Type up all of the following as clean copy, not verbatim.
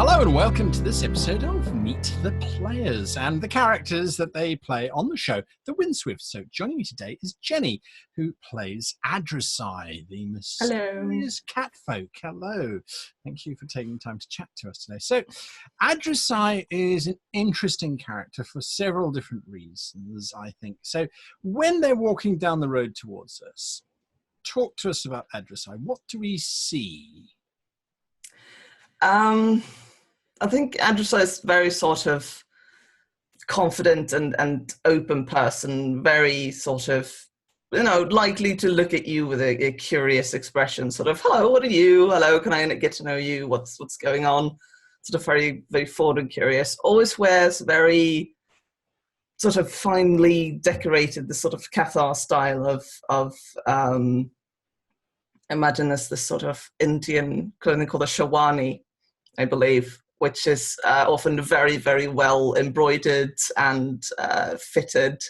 Hello and welcome to this episode of Meet the Players and the characters that they play on the show, The Windswift. So joining me today is Jenny, who plays Adrusai, the mysterious catfolk. Hello. Thank you for taking time to chat to us today. So Adrusai is an interesting character for several different reasons, I think. So when they're walking down the road towards us, talk to us about Adrusai. What do we see? I think Adrusai is very sort of confident and open person, very sort of, likely to look at you with a curious expression, sort of, hello, what are you? Hello, can I get to know you? What's going on? Sort of very, very forward and curious. Always wears very sort of finely decorated, the sort of Cathar style of imagine this sort of Indian clothing called a shawani, I believe, which is often very, very well embroidered and fitted,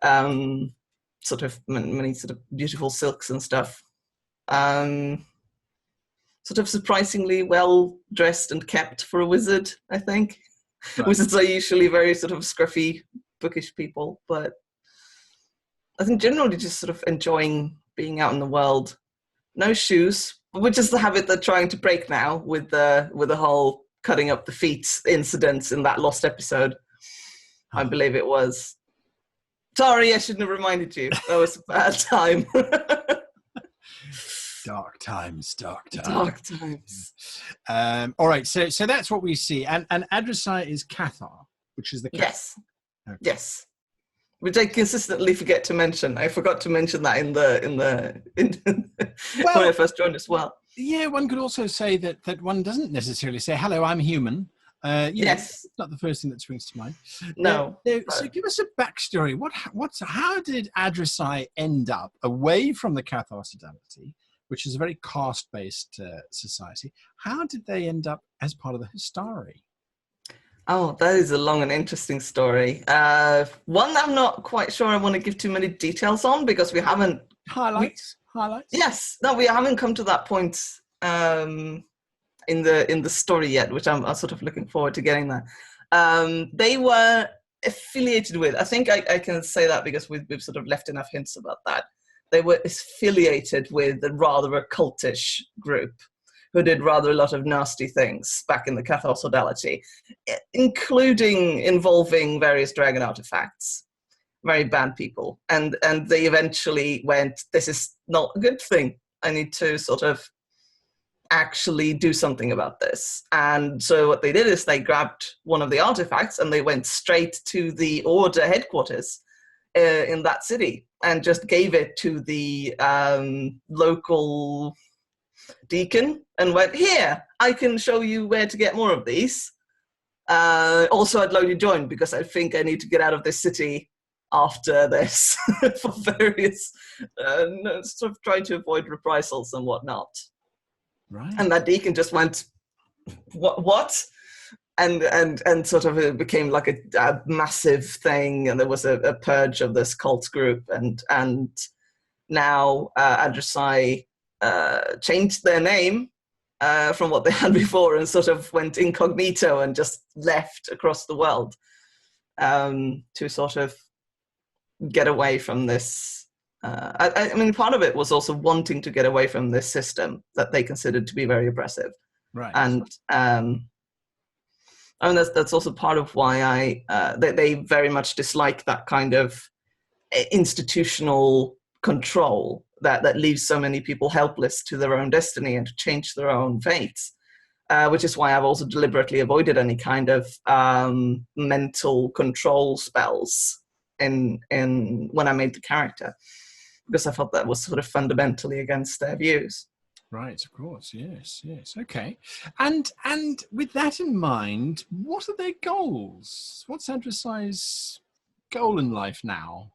sort of many sort of beautiful silks and stuff. Sort of surprisingly well dressed and kept for a wizard, I think. Right. Wizards are usually very sort of scruffy, bookish people, but I think generally just sort of enjoying being out in the world. No shoes, which is the habit they're trying to break now with the whole cutting up the feet incidents in that lost episode. I believe it was. Sorry, I shouldn't have reminded you. That was a bad time. Dark times. Dark times. All right, so that's what we see. And Adrusai is Cathar, which is the cat. Yes. Okay. Yes. Which I consistently forget to mention. I forgot to mention that in when I first joined as well. Yeah, one could also say that one doesn't necessarily say, hello, I'm human. Yes. It's not the first thing that springs to mind. No. So give us a backstory. How did Adrusai end up away from the Cathar Sodality, which is a very caste-based society? How did they end up as part of the Histari? Oh, that is a long and interesting story. One I'm not quite sure I want to give too many details on because we haven't... Highlights? Yes. No, we haven't come to that point in the story yet, which I'm sort of looking forward to getting there. They were affiliated with... I think I can say that because we've sort of left enough hints about that. They were affiliated with a rather occultish group who did rather a lot of nasty things back in the Cathar Sodality, including involving various dragon artifacts. Very bad people. And they eventually went, this is not a good thing. I need to sort of actually do something about this. And so what they did is they grabbed one of the artifacts and they went straight to the Order headquarters in that city and just gave it to the local deacon and went, here, I can show you where to get more of these. Also, I'd like you to join because I think I need to get out of this city after this for various sort of trying to avoid reprisals and whatnot. Right. And that deacon just went, what? And sort of it became like a massive thing, and there was a purge of this cult group, and now Adrusai changed their name from what they had before and sort of went incognito and just left across the world to sort of get away from this. I mean, part of it was also wanting to get away from this system that they considered to be very oppressive. Right. And I mean, that's also part of why they very much dislike that kind of institutional control that leaves so many people helpless to their own destiny and to change their own fates, which is why I've also deliberately avoided any kind of mental control spells in when I made the character, because I felt that was sort of fundamentally against their views. Right, of course, yes. Okay. And with that in mind, what are their goals? What's Adrusai's goal in life now?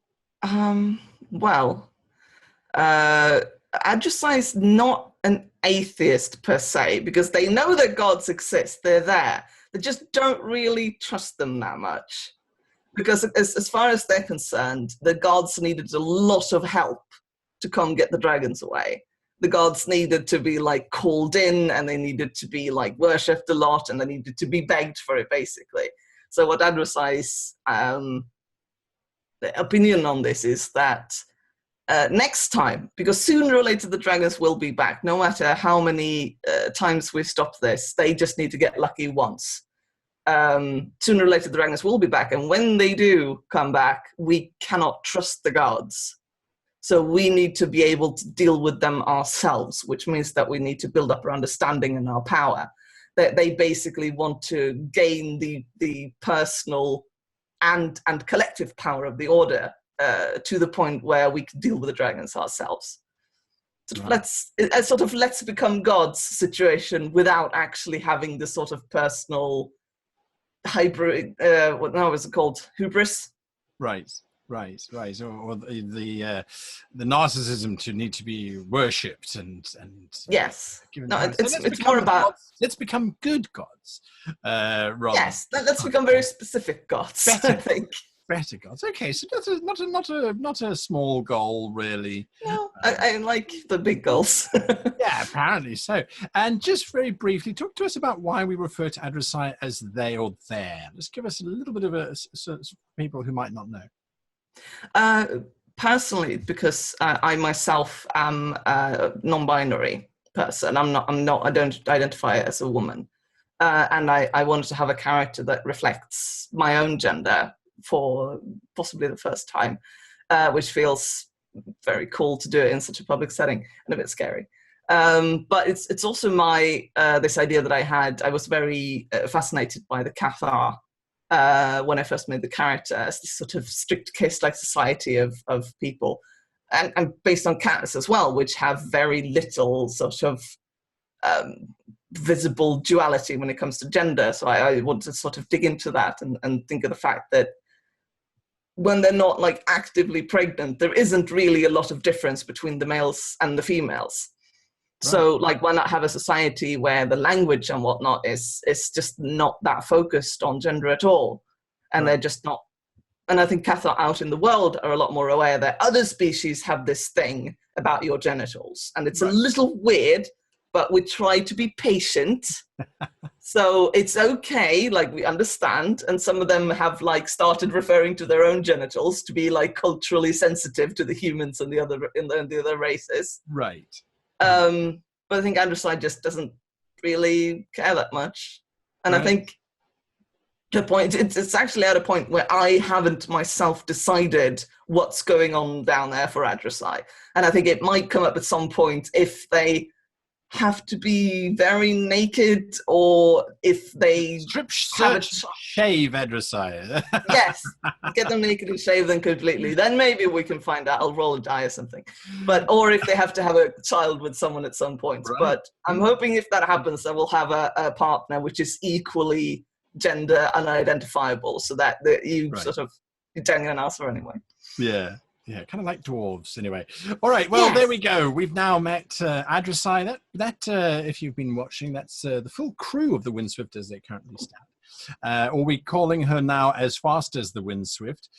Adrusai is not an atheist per se, because they know that gods exist, they're there. They just don't really trust them that much. Because as far as they're concerned, the gods needed a lot of help to come get the dragons away. the gods needed to be like called in, and they needed to be like worshipped a lot, and they needed to be begged for it, basically. So what Adru'Sai's opinion on this is that next time, because sooner or later the dragons will be back, no matter how many times we stop this, they just need to get lucky once. Sooner or later the dragons will be back, and when they do come back, we cannot trust the gods. So we need to be able to deal with them ourselves, which means that we need to build up our understanding and our power. That they basically want to gain the personal and collective power of the order to the point where we can deal with the dragons ourselves. Let's become gods situation without actually having this sort of personal hybrid. What now is it called? Hubris. Right. Or the narcissism to need to be worshipped and yes. Given no, it's more about gods. Let's become good gods. Yes, let's become very specific gods. I think better gods. Okay, so that's not a small goal, really. No, I like the big goals. Yeah, apparently so. And just very briefly, talk to us about why we refer to Adrusai as they or their. Just give us a little bit of people who might not know. Personally, because I myself am a non-binary person. I don't identify as a woman, and I wanted to have a character that reflects my own gender for possibly the first time, which feels very cool to do it in such a public setting and a bit scary. But it's also my this idea that I had. I was very fascinated by the Cathar. When I first made the character as this sort of strict caste-like society of people, and based on cats as well, which have very little sort of visible duality when it comes to gender. So I wanted to sort of dig into that and think of the fact that when they're not like actively pregnant, there isn't really a lot of difference between the males and the females. So, like, why not have a society where the language and whatnot is just not that focused on gender at all? And they're just not. And I think Cathar out in the world are a lot more aware that other species have this thing about your genitals. And it's a little weird, but we try to be patient. So it's okay, like, we understand. And some of them have, like, started referring to their own genitals to be, like, culturally sensitive to the humans and the other races. Right. But I think Adrusai just doesn't really care that much. And I think the point, it's actually at a point where I haven't myself decided what's going on down there for Adrusai. And I think it might come up at some point if they have to be very naked, or if they shave Adrusai. Yes, get them naked and shave them completely. Then maybe we can find out. I'll roll a die or something. Or if they have to have a child with someone at some point. Right. But I'm hoping if that happens, I will have a partner which is equally gender unidentifiable, so that you sort of you don't get an answer anyway. Yeah, kind of like dwarves, anyway. All right, well, There we go. We've now met Adrusai. That if you've been watching, that's the full crew of the Windswift as they currently stand. Or we're calling her now as fast as the Windswift,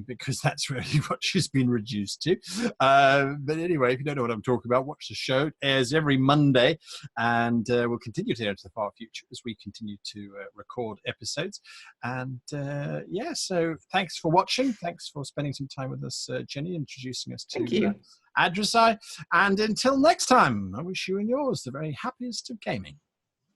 because that's really what she's been reduced to. But anyway, if you don't know what I'm talking about, watch the show. It airs every Monday, and we'll continue to air into the far future as we continue to record episodes. And so thanks for watching. Thanks for spending some time with us, Jenny, introducing us to Adrusai. And until next time, I wish you and yours the very happiest of gaming.